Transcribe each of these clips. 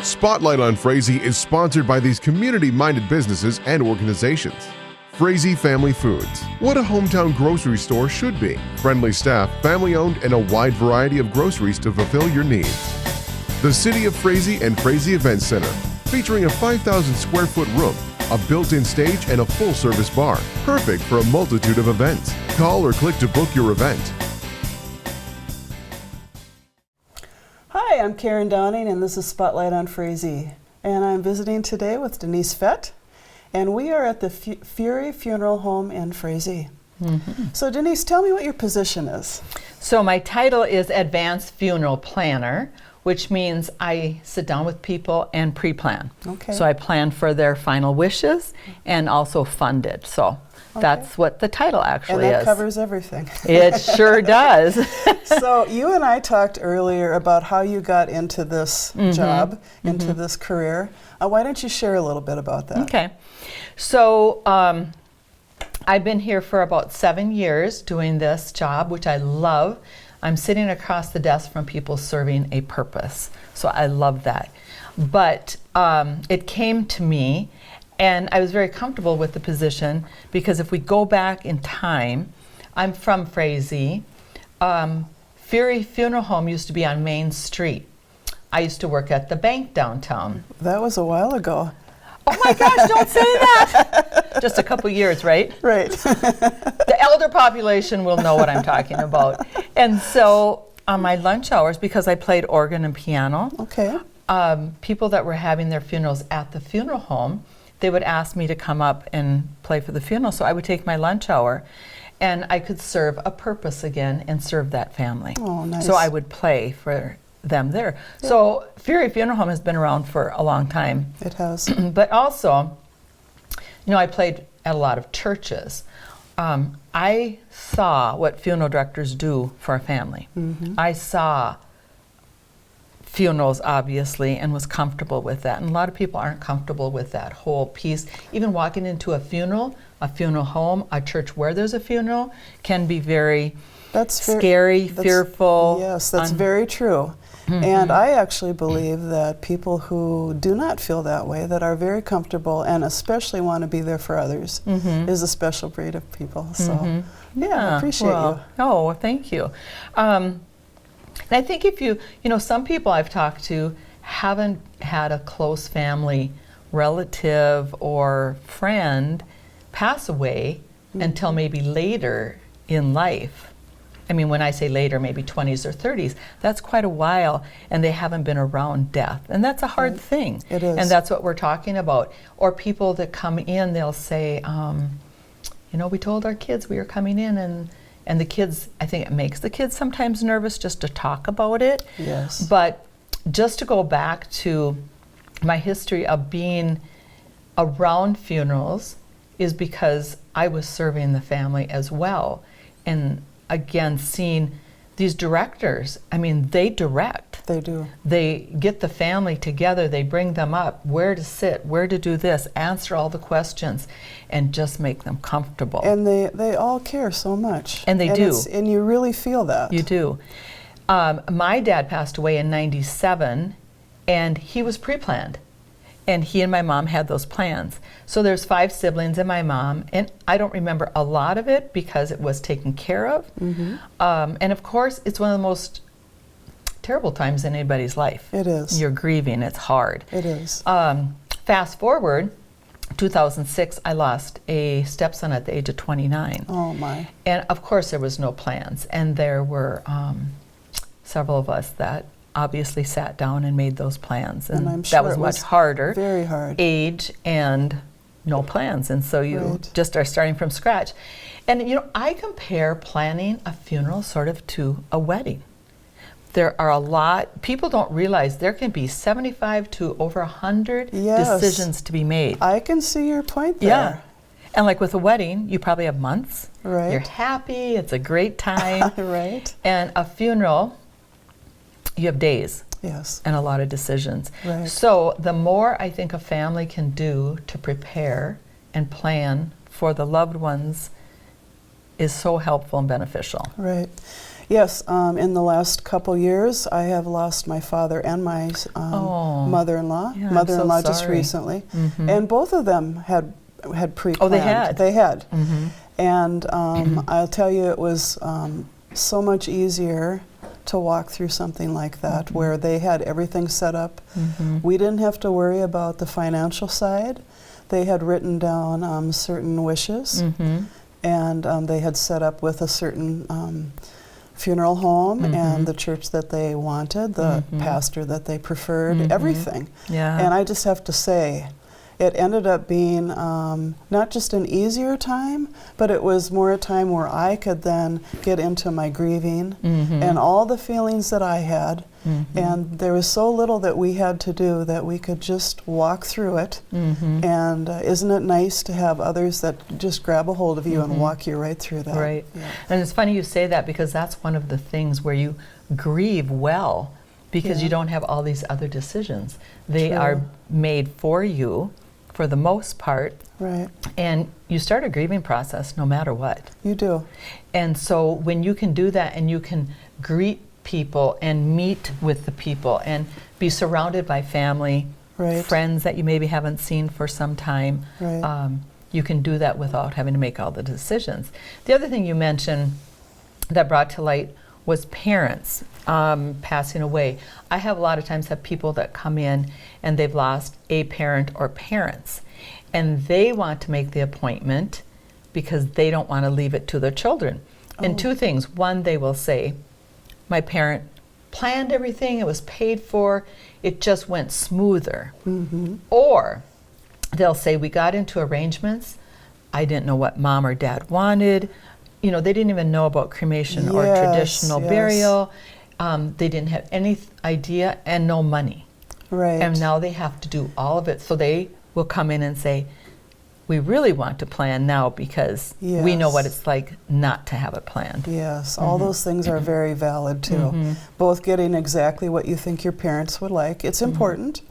Spotlight on Frazee is sponsored by these community-minded businesses and organizations. Frazee Family Foods. What a hometown grocery store should be. Friendly staff, family-owned, and a wide variety of groceries to fulfill your needs. The City of Frazee and Frazee Event Center, featuring a 5,000 square foot room, a built-in stage, and a full-service bar. Perfect for a multitude of events. Call or click to book your event. Hi, I'm Karen Downing, and this is Spotlight on Frazee. And I'm visiting today with Denise Fett, and we are at the Furey Funeral Home in Frazee. So Denise, tell me what your position is. So my title is Advanced Funeral Planner, which means I sit down with people and pre-plan. Okay. So I plan for their final wishes and also fund it. So that's what the title actually and that is. covers everything. It sure does. So you and I talked earlier about how you got into this job, into this career. Why don't you share a little bit about that? Okay. So I've been here for about 7 years doing this job, which I love. I'm sitting across the desk from people serving a purpose. So I love that. But it came to me, and I was very comfortable with the position because if we go back in time, I'm from Frazee. Furey Funeral Home used to be on Main Street. I used to work at the bank downtown. That was a while ago. Oh my gosh, don't say that! Just a couple years, right? Right. The elder population will know what I'm talking about. And so on my lunch hours, because I played organ and piano, people that were having their funerals at the funeral home, they would ask me to come up and play for the funeral. So I would take my lunch hour and I could serve a purpose again and serve that family. Oh, nice. So I would play for them there. Yeah. So Furey Funeral Home has been around for a long time. It has. But also, you know, I played at a lot of churches. I saw what funeral directors do for a family. I saw funerals, obviously, and was comfortable with that. And a lot of people aren't comfortable with that whole piece. Even walking into a funeral home, a church where there's a funeral, can be very scary, fearful. Yes, that's very true. And I actually believe that people who do not feel that way, that are very comfortable and especially want to be there for others, is a special breed of people. So, yeah, I appreciate you. Oh, thank you. And I think if you know, some people I've talked to haven't had a close family relative or friend pass away until maybe later in life. I mean, when I say later, maybe 20s or 30s, that's quite a while, and they haven't been around death. And that's a hard thing. It is. And that's what we're talking about. Or people that come in, they'll say, you know, we told our kids we were coming in, and the kids, I think it makes the kids sometimes nervous just to talk about it. Yes. But just to go back to my history of being around funerals is because I was serving the family as well. And again, seeing these directors, I mean, they direct. They do. They get the family together, they bring them up, where to sit, where to do this, answer all the questions, and just make them comfortable. And they all care so much. And they do. And you really feel that. You do. My dad passed away in '97, and he was pre-planned. And he and my mom had those plans. So there's 5 siblings and my mom, and I don't remember a lot of it because it was taken care of. And of course, it's one of the most terrible times in anybody's life. It is. You're grieving, it's hard. It is. Fast forward, 2006, I lost a stepson at the age of 29. Oh my. And of course there was no plans, and there were several of us that obviously sat down and made those plans, and I'm sure that was much harder. Very hard. Age and no plans, and so you just are starting from scratch. And you know, I compare planning a funeral sort of to a wedding. There are a lot, people don't realize there can be 75 to over 100 decisions to be made. I can see your point there. Yeah. And like with a wedding, you probably have months. Right. You're happy, it's a great time. Right. And a funeral, you have days. Yes. And a lot of decisions. Right. So the more I think a family can do to prepare and plan for the loved ones is so helpful and beneficial. Right. Yes, in the last couple years, I have lost my father and my mother-in-law. Yeah, I'm mother-in-law so just sorry. recently, and both of them had pre-planned. Oh, they had? They had, and I'll tell you, it was so much easier to walk through something like that, where they had everything set up. We didn't have to worry about the financial side. They had written down certain wishes, and they had set up with a certain funeral home and the church that they wanted, the pastor that they preferred, everything. Yeah. And I just have to say, it ended up being not just an easier time, but it was more a time where I could then get into my grieving and all the feelings that I had. And there was so little that we had to do that we could just walk through it. And isn't it nice to have others that just grab a hold of you and walk you right through that? Right. Yeah. And it's funny you say that, because that's one of the things where you grieve well, because you don't have all these other decisions. They True. are made for you, for the most part. Right. And you start a grieving process no matter what. You do. And so when you can do that, and you can greet people and meet with the people and be surrounded by family, Right. friends that you maybe haven't seen for some time, Right. you can do that without having to make all the decisions. The other thing you mentioned that brought to light was parents passing away. I have a lot of times have people that come in and they've lost a parent or parents, and they want to make the appointment because they don't want to leave it to their children. And two things. One, they will say, my parent planned everything, it was paid for, it just went smoother. Or they'll say, we got into arrangements, I didn't know what mom or dad wanted. You know, they didn't even know about cremation or Yes, traditional yes. burial. They didn't have any idea, and no money. Right. And now they have to do all of it. So they will come in and say, we really want to plan now because we know what Yes. it's like not to have it planned. Yes, all those things are very valid too. Both getting exactly what you think your parents would like. It's important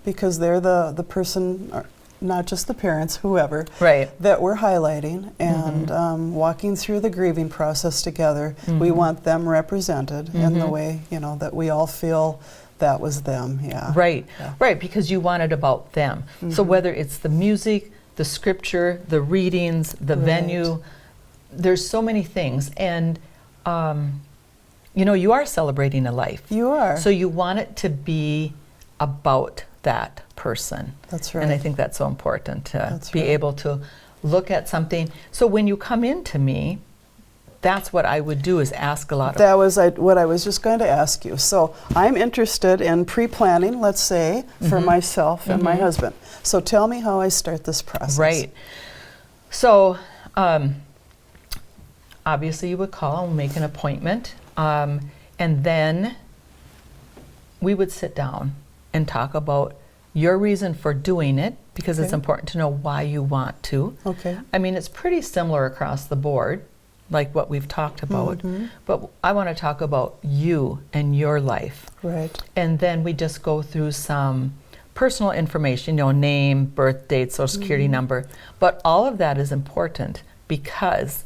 because they're the person, or not just the parents, whoever, Right. that we're highlighting, and walking through the grieving process together. We want them represented in the way, you know, that we all feel that was them. Yeah. Right, Yeah. right, because you want it about them. So whether it's the music, the scripture, the readings, the Right. venue, there's so many things. And, you know, you are celebrating a life. You are. So you want it to be about that person. That's right. And I think that's so important to That's be right. able to look at something. So when you come into me, that's what I would do, is ask a lot of That was what I was just going to ask you. So I'm interested in pre-planning, let's say, for myself and my husband. So tell me how I start this process. Right. So obviously you would call and make an appointment, and then we would sit down and talk about your reason for doing it, because it's Okay. important to know why you want to. Okay. I mean, it's pretty similar across the board, like what we've talked about, but I want to talk about you and your life. Right. And then we just go through some personal information, you know, name, birth date, social security number. But all of that is important because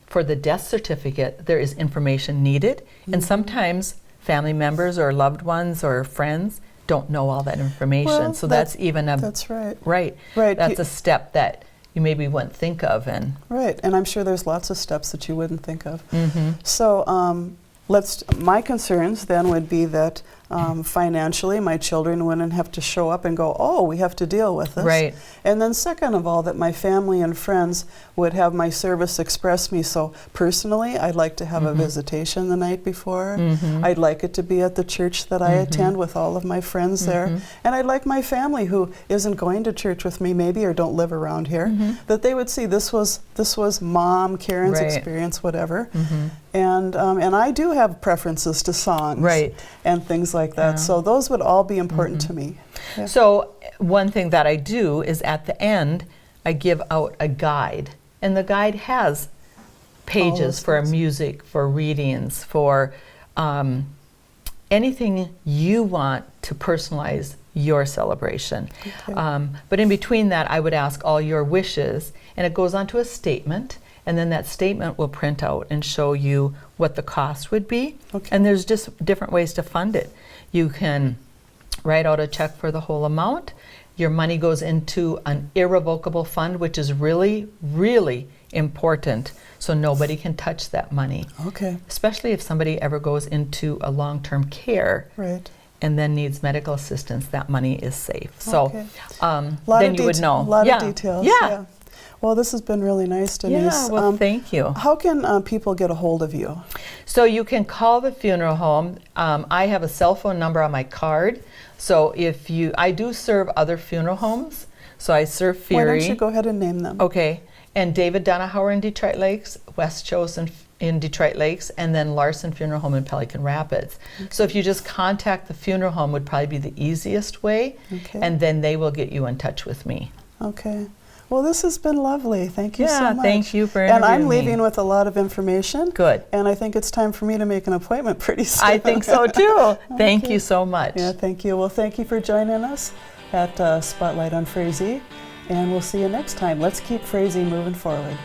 for the death certificate, there is information needed. And sometimes family members or loved ones or friends don't know all that information. Well, So that's even a... That's right. Right. Right. That's a step that you maybe wouldn't think of. And Right, and I'm sure there's lots of steps that you wouldn't think of. So my concerns then would be that financially my children wouldn't have to show up and go, oh, we have to deal with this. Right. And then second of all, that my family and friends would have my service express me. So personally, I'd like to have a visitation the night before. I'd like it to be at the church that I attend with all of my friends there. And I'd like my family who isn't going to church with me maybe or don't live around here, that they would see this was Mom Karen's Right. experience, whatever. And I do have preferences to songs Right. and things like that. So those would all be important to me. Yeah. So one thing that I do is at the end, I give out a guide. And the guide has pages those for things. music, for readings, for anything you want to personalize your celebration. Okay. But in between that, I would ask all your wishes, and it goes onto a statement. and then that statement will print out and show you what the cost would be. Okay. And there's just different ways to fund it. You can write out a check for the whole amount. Your money goes into an irrevocable fund, which is really, really important, so nobody can touch that money. Okay. Especially if somebody ever goes into a long-term care Right. and then needs medical assistance, that money is safe. Okay. So then you would know. A lot of details. Yeah. Well, this has been really nice, Denise. Yeah, well, thank you. How can people get a hold of you? So you can call the funeral home. I have a cell phone number on my card. So I do serve other funeral homes. So I serve Furey. Why don't you go ahead and name them? Okay. And David Donahauer in Detroit Lakes, West Chosen in Detroit Lakes, and then Larson Funeral Home in Pelican Rapids. Okay. So if you just contact the funeral home would probably be the easiest way, okay. And then they will get you in touch with me. Okay. Well, this has been lovely. Thank you so much. Yeah, thank you for interviewing me. And I'm me. leaving with a lot of information. Good. And I think it's time for me to make an appointment pretty soon. I think so too. Thank you so much. Yeah, thank you. Well, thank you for joining us at Spotlight on Frazee. And we'll see you next time. Let's keep Frazee moving forward.